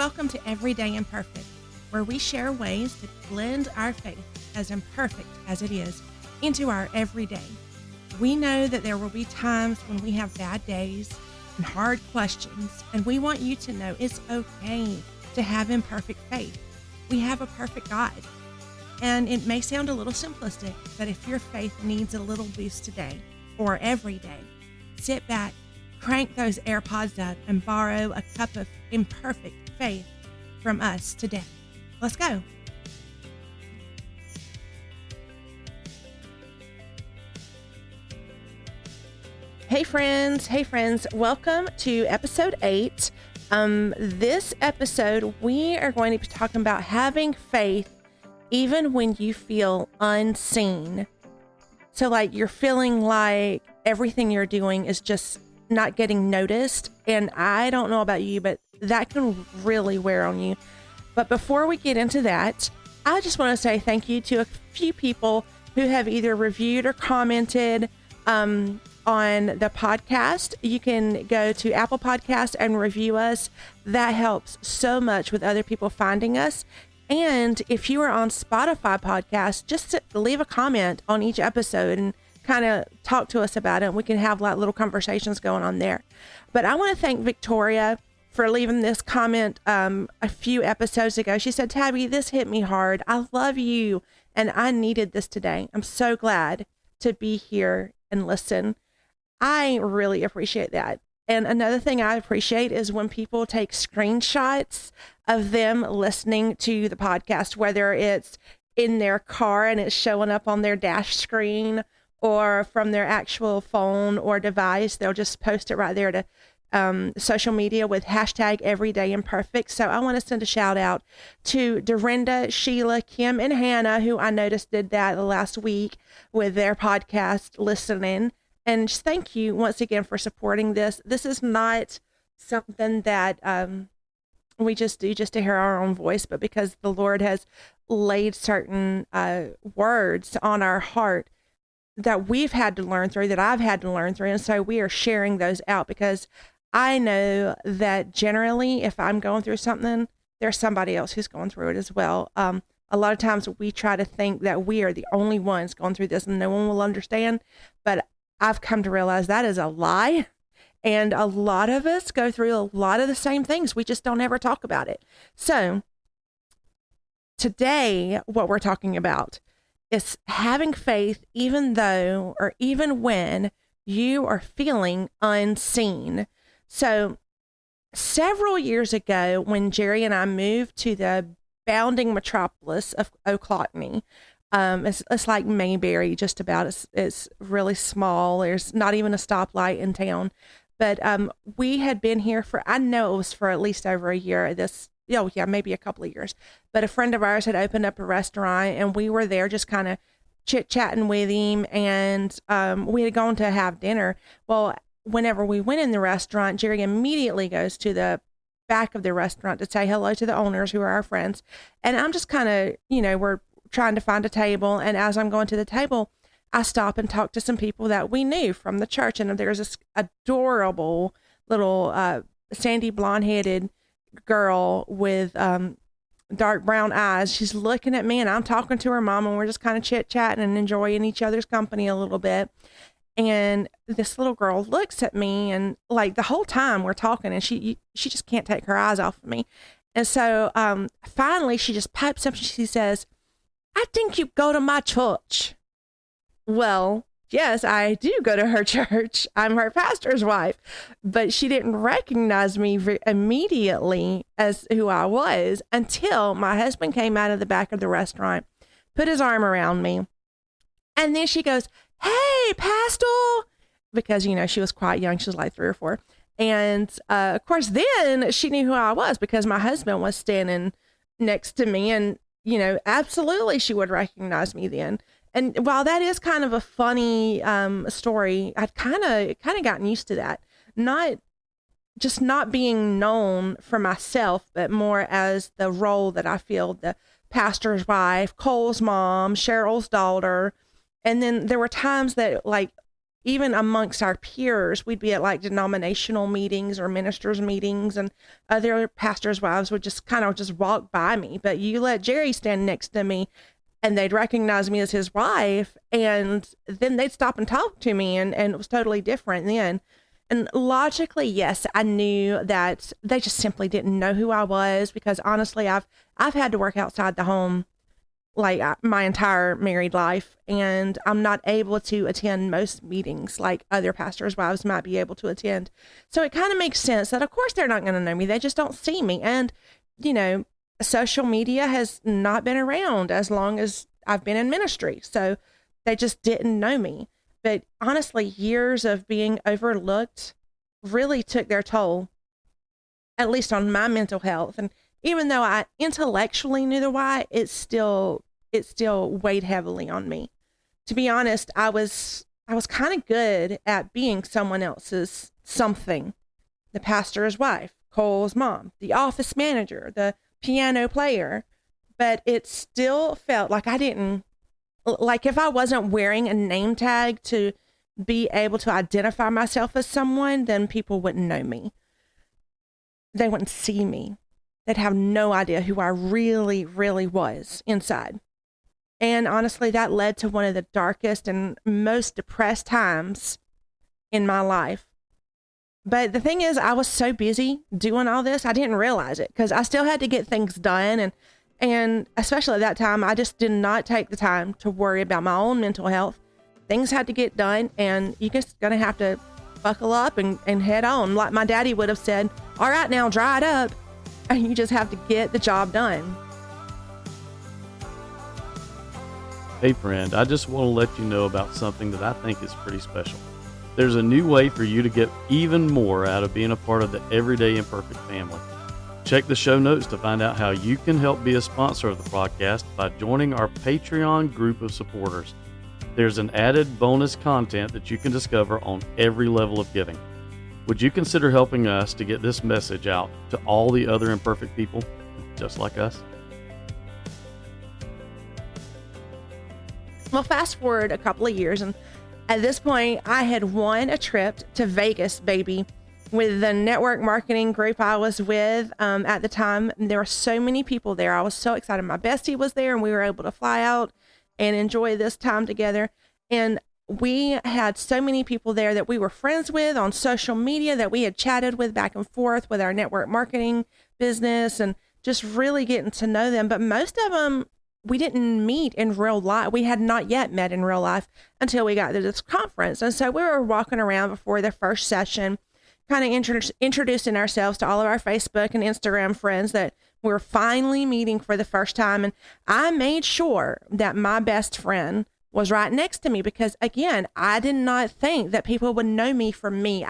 Welcome to Everyday Imperfect, where we share ways to blend our faith, as imperfect as it is, into our everyday. We know that there will be times when we have bad days and hard questions, and we want you to know it's okay to have imperfect faith. We have a perfect God. And it may sound a little simplistic, but if your faith needs a little boost today or every day, sit back, crank those AirPods up, and borrow a cup of imperfect faith from us today. Let's go. Hey friends, welcome to episode 8. This episode, we are going to be talking about having faith even when you feel unseen. So like you're feeling like everything you're doing is just not getting noticed. And I don't know about you, but that can really wear on you. But before we get into that, I just want to say thank you to a few people who have either reviewed or commented on the podcast. You can go to Apple Podcasts and review us. That helps so much with other people finding us. And if you are on Spotify podcast, just leave a comment on each episode and kind of talk to us about it. We can have like little conversations going on there. But I want to thank Victoria for leaving this comment a few episodes ago. She said, Tabby, this hit me hard. I love you. And I needed this today. I'm so glad to be here and listen. I really appreciate that. And another thing I appreciate is when people take screenshots of them listening to the podcast, whether it's in their car and it's showing up on their dash screen or from their actual phone or device. They'll just post it right there to social media with hashtag everydayimperfect. So I want to send a shout out to Dorinda, Sheila, Kim, and Hannah, who I noticed did that last week with their podcast listening. And just thank you once again for supporting this. This is not something that we just do just to hear our own voice, but because the Lord has laid certain words on our heart that we've had to learn through, that I've had to learn through. And so we are sharing those out because I know that generally if I'm going through something, there's somebody else who's going through it as well. A lot of times we try to think that we are the only ones going through this and no one will understand, but I've come to realize that is a lie. And a lot of us go through a lot of the same things. We just don't ever talk about it. So today, what we're talking about is having faith, even though, or even when you are feeling unseen. So several years ago, when Jerry and I moved to the bounding metropolis of Oclockonee, it's like Mayberry, just about. It's really small. There's not even a stoplight in town. But we had been here for, I know it was for at least over a year. Maybe a couple of years. But a friend of ours had opened up a restaurant, and we were there just kind of chit-chatting with him, and we had gone to have dinner. Well, whenever we went in the restaurant, Jerry immediately goes to the back of the restaurant to say hello to the owners, who are our friends. And I'm just kind of, we're trying to find a table. And as I'm going to the table, I stop and talk to some people that we knew from the church. And there's this adorable little sandy blonde-headed girl with dark brown eyes. She's looking at me and I'm talking to her mom, and we're just kind of chit-chatting and enjoying each other's company a little bit. And this little girl looks at me, and like the whole time we're talking, and she just can't take her eyes off of me. And so finally she just pipes up and she says, I think you go to my church. Well, yes, I do go to her church. I'm her pastor's wife. But she didn't recognize me immediately as who I was until my husband came out of the back of the restaurant, put his arm around me. And then she goes, hey, pastor, because, she was quite young. She was like 3 or 4. And of course, then she knew who I was because my husband was standing next to me, and absolutely she would recognize me then. And while that is kind of a funny story, I'd kind of gotten used to that. Not being known for myself, but more as the role that I filled, the pastor's wife, Cole's mom, Cheryl's daughter. And then there were times that like even amongst our peers, we'd be at like denominational meetings or ministers' meetings, and other pastors' wives would just kind of just walk by me. But you let Jerry stand next to me, and they'd recognize me as his wife, and then they'd stop and talk to me, and it was totally different then. And logically, yes, I knew that they just simply didn't know who I was, because honestly, I've had to work outside the home like my entire married life, and I'm not able to attend most meetings like other pastors' wives might be able to attend. So it kind of makes sense that of course they're not going to know me. They just don't see me. And, social media has not been around as long as I've been in ministry. So they just didn't know me. But honestly, years of being overlooked really took their toll, at least on my mental health. And even though I intellectually knew the why, it still weighed heavily on me. To be honest, I was kind of good at being someone else's something. The pastor's wife, Cole's mom, the office manager, the piano player. But it still felt like like if I wasn't wearing a name tag to be able to identify myself as someone, then people wouldn't know me. They wouldn't see me. They'd have no idea who I really, really was inside. And honestly, that led to one of the darkest and most depressed times in my life. But the thing is, I was so busy doing all this, I didn't realize it, because I still had to get things done. And especially at that time, I just did not take the time to worry about my own mental health. Things had to get done, and you're just going to have to buckle up and head on. Like my daddy would have said, all right, now dry it up. And you just have to get the job done. Hey friend, I just want to let you know about something that I think is pretty special. There's a new way for you to get even more out of being a part of the Everyday Imperfect family. Check the show notes to find out how you can help be a sponsor of the podcast by joining our Patreon group of supporters. There's an added bonus content that you can discover on every level of giving. Would you consider helping us to get this message out to all the other imperfect people just like us? Well, fast forward a couple of years, and at this point, I had won a trip to Vegas, baby, with the network marketing group I was with at the time. There were so many people there. I was so excited. My bestie was there, and we were able to fly out and enjoy this time together. And we had so many people there that we were friends with on social media, that we had chatted with back and forth with our network marketing business, and just really getting to know them. But most of them, we didn't meet in real life. We had not yet met in real life until we got to this conference. And so we were walking around before the first session, kind of introducing ourselves to all of our Facebook and Instagram friends that we were finally meeting for the first time. And I made sure that my best friend was right next to me, because again, I did not think that people would know me from me.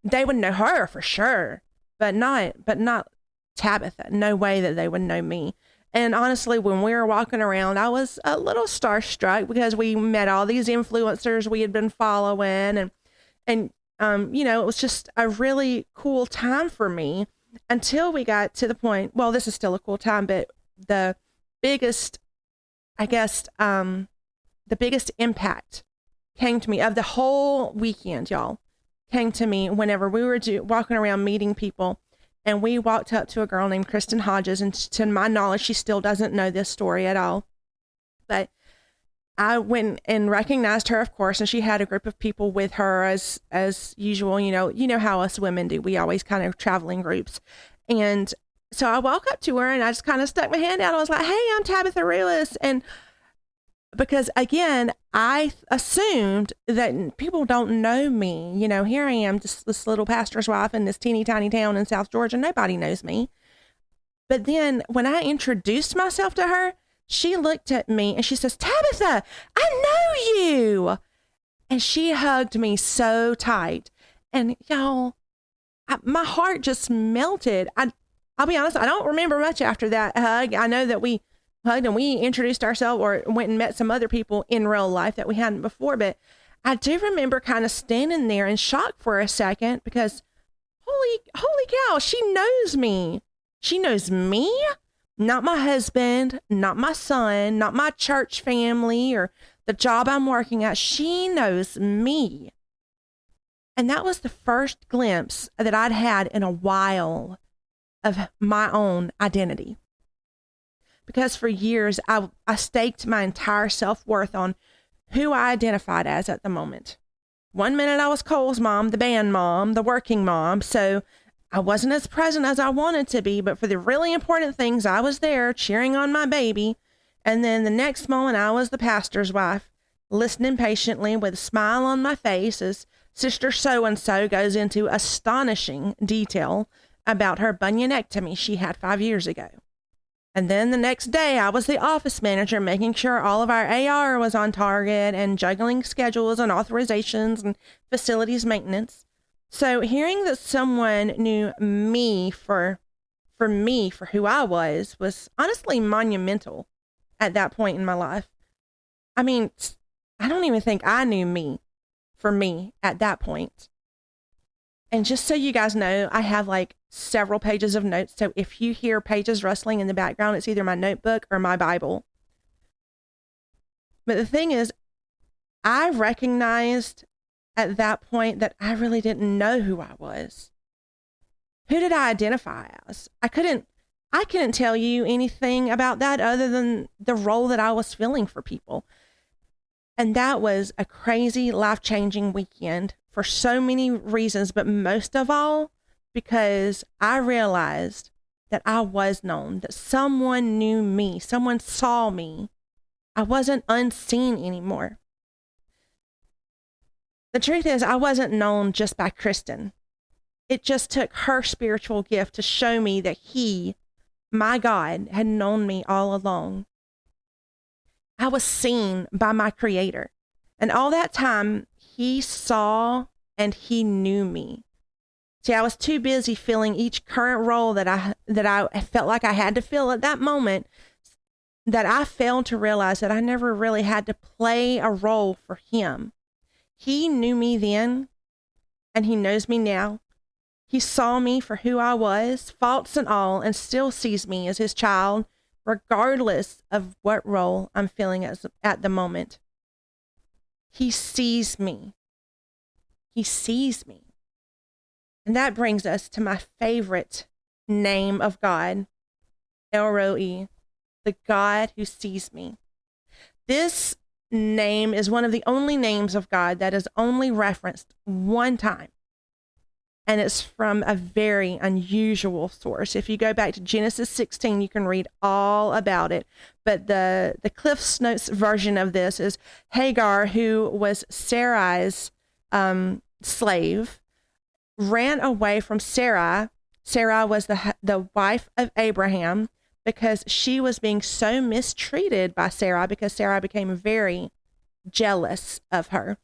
They would know her for sure, but not Tabitha. No way that they would know me. And honestly, when we were walking around, I was a little starstruck, because we met all these influencers we had been following, and it was just a really cool time for me until we got to the point. Well, this is still a cool time, but the biggest, the biggest impact came to me of the whole weekend, y'all, came to me whenever we were walking around meeting people. And we walked up to a girl named Kristen Hodges, and to my knowledge, she still doesn't know this story at all. But I went and recognized her, of course, and she had a group of people with her as usual. You know how us women do. We always kind of travel in groups. And so I walk up to her, and I just kind of stuck my hand out. I was like, hey, I'm Tabitha Rulis. And because again, I assumed that people don't know me. Here I am, just this little pastor's wife in this teeny tiny town in South Georgia. Nobody knows me. But then when I introduced myself to her, she looked at me and she says, Tabitha, I know you. And she hugged me so tight. And y'all, my heart just melted. I'll be honest, I don't remember much after that hug. I know that we hugged and we introduced ourselves, or went and met some other people in real life that we hadn't before. But I do remember kind of standing there in shock for a second, because holy cow, she knows me. She knows me, not my husband, not my son, not my church family, or the job I'm working at. She knows me. And that was the first glimpse that I'd had in a while of my own identity. Because for years, I staked my entire self-worth on who I identified as at the moment. One minute I was Cole's mom, the band mom, the working mom. So I wasn't as present as I wanted to be, but for the really important things, I was there cheering on my baby. And then the next moment, I was the pastor's wife, listening patiently with a smile on my face as Sister So-and-so goes into astonishing detail about her bunionectomy she had 5 years ago. And then the next day, I was the office manager, making sure all of our AR was on target and juggling schedules and authorizations and facilities maintenance. So hearing that someone knew me for who I was honestly monumental at that point in my life. I mean, I don't even think I knew me for me at that point. And just so you guys know, I have like several pages of notes. So if you hear pages rustling in the background, it's either my notebook or my Bible. But the thing is, I recognized at that point that I really didn't know who I was. Who did I identify as? I couldn't tell you anything about that other than the role that I was filling for people. And that was a crazy, life-changing weekend for so many reasons, but most of all, because I realized that I was known, that someone knew me, someone saw me. I wasn't unseen anymore. The truth is, I wasn't known just by Kristen. It just took her spiritual gift to show me that He, my God, had known me all along. I was seen by my Creator. And all that time, He saw and He knew me. See, I was too busy filling each current role that I felt like I had to fill at that moment, that I failed to realize that I never really had to play a role for Him. He knew me then, and He knows me now. He saw me for who I was, faults and all, and still sees me as His child, regardless of what role I'm filling at the moment. He sees me. He sees me. And that brings us to my favorite name of God, El Roi, the God who sees me. This name is one of the only names of God that is only referenced one time. And it's from a very unusual source. If you go back to Genesis 16, you can read all about it. But the Cliff's Notes version of this is Hagar, who was Sarai's slave, ran away from Sarai. Sarai was the wife of Abraham, because she was being so mistreated by Sarai, because Sarai became very jealous of her.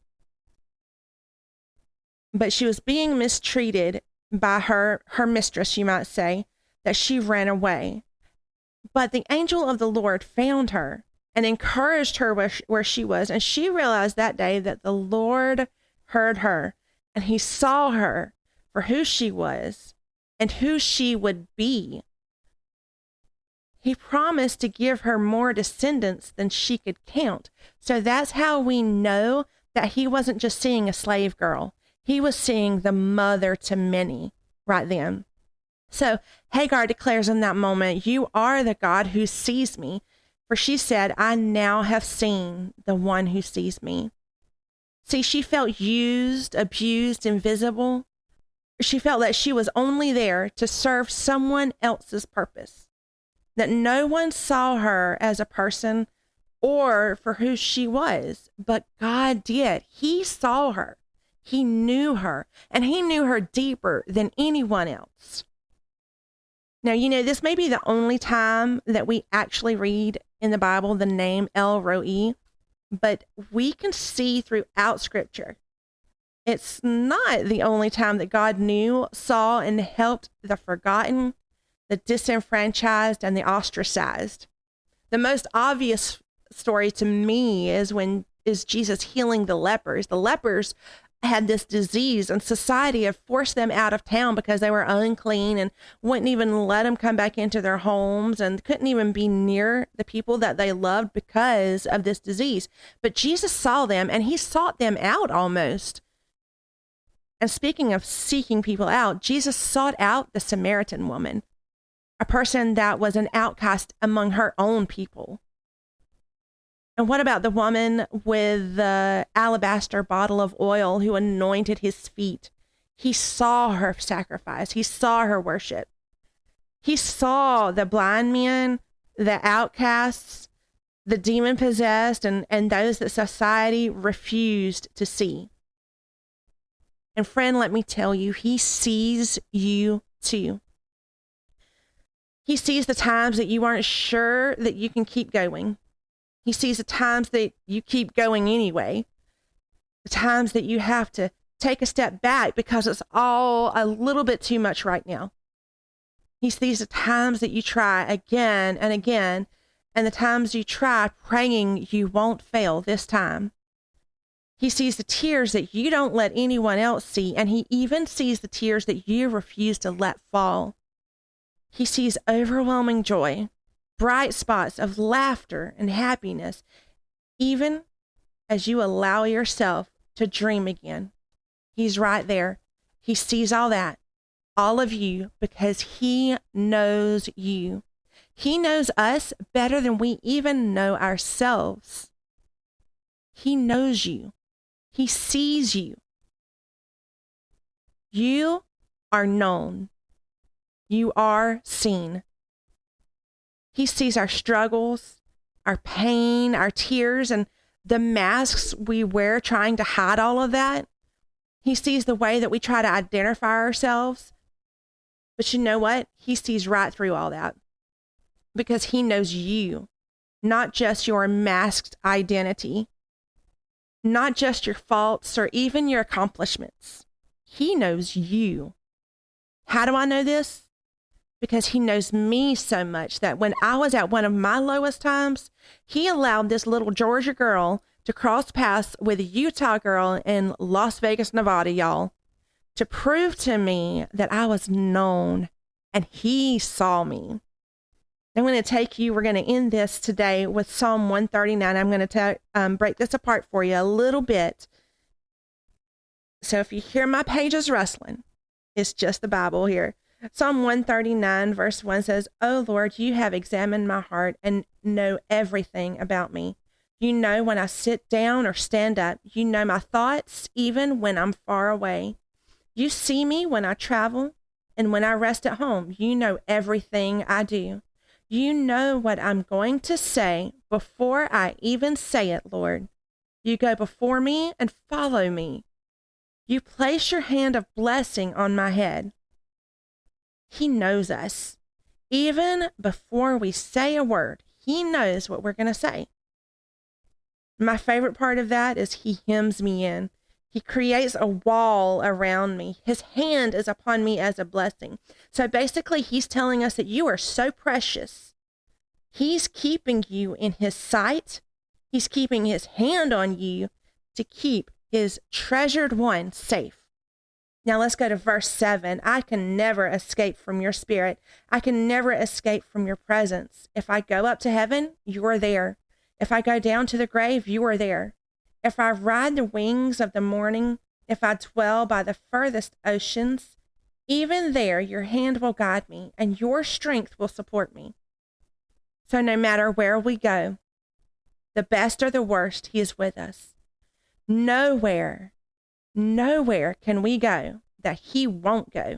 But she was being mistreated by her mistress, you might say, that she ran away. But the angel of the Lord found her and encouraged her where she was. And she realized that day that the Lord heard her, and He saw her for who she was and who she would be. He promised to give her more descendants than she could count. So that's how we know that He wasn't just seeing a slave girl. He was seeing the mother to many right then. So Hagar declares in that moment, "You are the God who sees me." For she said, "I now have seen the one who sees me." See, she felt used, abused, invisible. She felt that she was only there to serve someone else's purpose, that no one saw her as a person or for who she was, but God did. He saw her. He knew her, and He knew her deeper than anyone else. Now, this may be the only time that we actually read in the Bible the name El Roi, but we can see throughout Scripture, it's not the only time that God knew, saw, and helped the forgotten, the disenfranchised, and the ostracized. The most obvious story to me is Jesus healing the lepers. The lepers had this disease, and society had forced them out of town because they were unclean and wouldn't even let them come back into their homes and couldn't even be near the people that they loved because of this disease. But Jesus saw them, and He sought them out almost. And speaking of seeking people out, Jesus sought out the Samaritan woman, a person that was an outcast among her own people. And what about the woman with the alabaster bottle of oil who anointed his feet? He saw her sacrifice. He saw her worship. He saw the blind men, the outcasts, the demon possessed, and those that society refused to see. And friend, let me tell you, he sees you too. He sees the times that you aren't sure that you can keep going. He sees the times that you keep going anyway. The times that you have to take a step back because it's all a little bit too much right now. He sees the times that you try again and again, and the times you try praying you won't fail this time. He sees the tears that you don't let anyone else see, and he even sees the tears that you refuse to let fall. He sees overwhelming joy, bright spots of laughter and happiness, even as you allow yourself to dream again. He's right there. He sees all that, all of you, because he knows you. He knows us better than we even know ourselves. He knows you. He sees you. You are known. You are seen. He sees our struggles, our pain, our tears, and the masks we wear trying to hide all of that. He sees the way that we try to identify ourselves. But you know what? He sees right through all that because he knows you, not just your masked identity, not just your faults or even your accomplishments. He knows you. How do I know this? Because he knows me so much that when I was at one of my lowest times, he allowed this little Georgia girl to cross paths with a Utah girl in Las Vegas, Nevada, y'all, to prove to me that I was known and he saw me. I'm going to take you, we're going to end this today with Psalm 139. I'm going to break this apart for you a little bit. So if you hear my pages rustling, it's just the Bible here. Psalm 139 verse 1 says, "O Lord, you have examined my heart and know everything about me. You know when I sit down or stand up. You know my thoughts even when I'm far away. You see me when I travel and when I rest at home. You know everything I do. You know what I'm going to say before I even say it, Lord. You go before me and follow me. You place your hand of blessing on my head." He knows us. Even before we say a word, he knows what we're going to say. My favorite part of that is he hems me in. He creates a wall around me. His hand is upon me as a blessing. So basically, he's telling us that you are so precious. He's keeping you in his sight. He's keeping his hand on you to keep his treasured one safe. Now let's go to verse 7. I can never escape from your spirit. I can never escape from your presence. If I go up to heaven, you are there. If I go down to the grave, you are there. If I ride the wings of the morning, if I dwell by the furthest oceans, even there your hand will guide me and your strength will support me. So no matter where we go, the best or the worst, he is with us. Nowhere can we go that he won't go.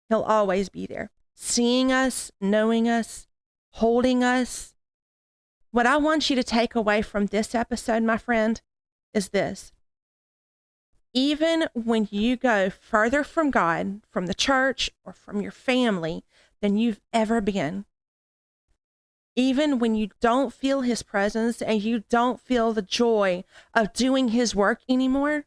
He'll always be there, seeing us, knowing us, holding us. What I want you to take away from this episode, my friend, is this. Even when you go further from God, from the church, or from your family than you've ever been, even when you don't feel his presence and you don't feel the joy of doing his work anymore,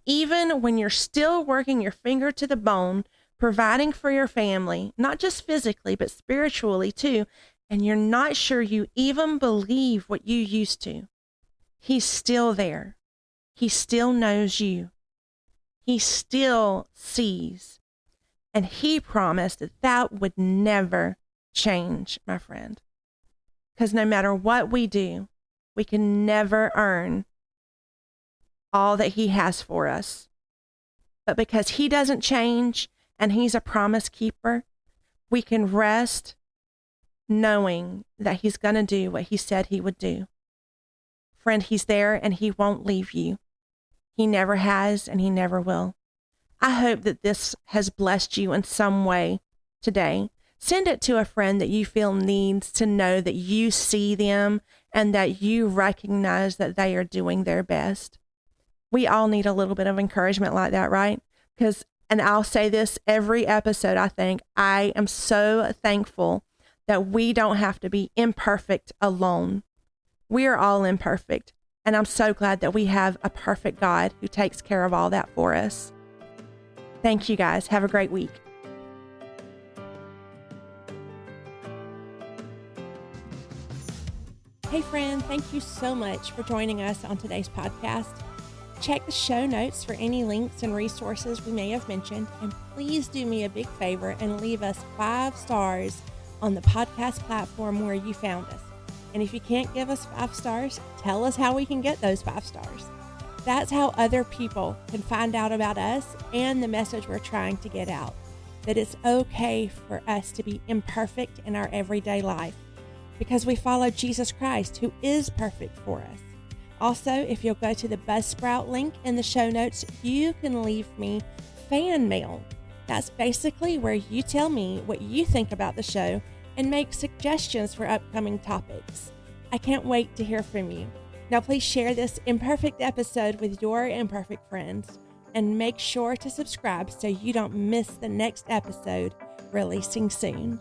even when you're still working your finger to the bone, providing for your family, not just physically, but spiritually too, and you're not sure you even believe what you used to, he's still there. He still knows you. He still sees. And he promised that that would never change, my friend. Because no matter what we do, we can never earn all that he has for us. but because he doesn't change and he's a promise keeper, we can rest knowing that he's going to do what he said he would do. Friend, he's there and he won't leave you. He never has and he never will. I hope that this has blessed you in some way today. Send it to a friend that you feel needs to know that you see them and that you recognize that they are doing their best. We all need a little bit of encouragement like that, right? And I'll say this every episode, I am so thankful that we don't have to be imperfect alone. We are all imperfect. And I'm so glad that we have a perfect God who takes care of all that for us. Thank you guys. Have a great week. Hey friend, thank you so much for joining us on today's podcast. Check the show notes for any links and resources we may have mentioned, and please do me a big favor and leave us 5 stars on the podcast platform where you found us. And if you can't give us 5 stars, tell us how we can get those 5 stars. That's how other people can find out about us and the message we're trying to get out, that it's okay for us to be imperfect in our everyday life because we follow Jesus Christ, who is perfect for us. Also, if you'll go to the Buzzsprout link in the show notes, you can leave me fan mail. That's basically where you tell me what you think about the show and make suggestions for upcoming topics. I can't wait to hear from you. Now, please share this imperfect episode with your imperfect friends and make sure to subscribe so you don't miss the next episode releasing soon.